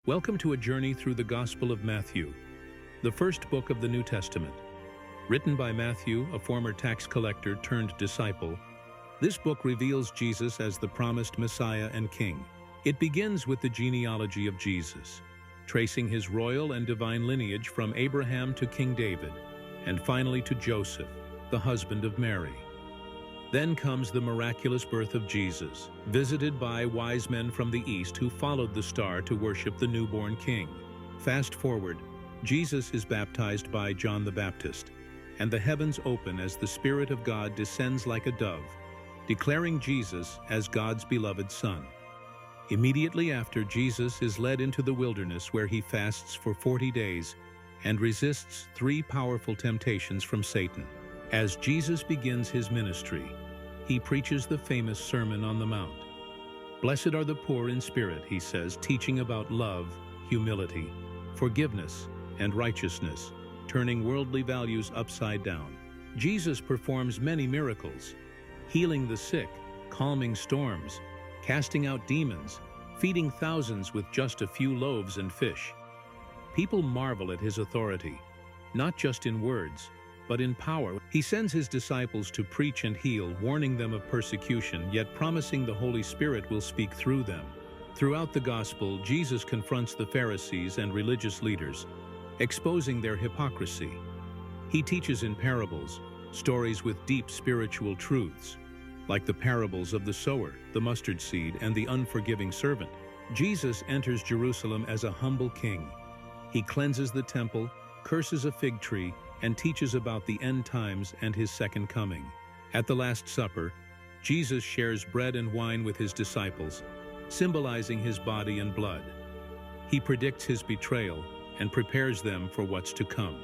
Welcome to a journey through the Gospel of Matthew, the first book of the New Testament. Written by Matthew, a former tax collector turned disciple, this book reveals Jesus as the promised Messiah and King. It begins with the genealogy of Jesus, tracing his royal and divine lineage from Abraham to King David, and finally to Joseph, the husband of Mary. Then comes the miraculous birth of Jesus, visited by wise men from the east who followed the star to worship the newborn king. Fast forward, Jesus is baptized by John the Baptist, and the heavens open as the Spirit of God descends like a dove, declaring Jesus as God's beloved Son. Immediately after, Jesus is led into the wilderness where he fasts for 40 days and resists 3 powerful temptations from Satan. As Jesus begins his ministry, he preaches the famous Sermon on the Mount. Blessed are the poor in spirit, he says, teaching about love, humility, forgiveness, and righteousness, turning worldly values upside down. Jesus performs many miracles, healing the sick, calming storms, casting out demons, feeding thousands with just a few loaves and fish. People marvel at his authority, not just in words, but in power. He sends his disciples to preach and heal, warning them of persecution, yet promising the Holy Spirit will speak through them. Throughout the Gospel, Jesus confronts the Pharisees and religious leaders, exposing their hypocrisy. He teaches in parables, stories with deep spiritual truths, like the parables of the sower, the mustard seed, and the unforgiving servant. Jesus enters Jerusalem as a humble king. He cleanses the temple, curses a fig tree, and teaches about the end times and his second coming. At the Last Supper, Jesus shares bread and wine with his disciples, symbolizing his body and blood. He predicts his betrayal and prepares them for what's to come.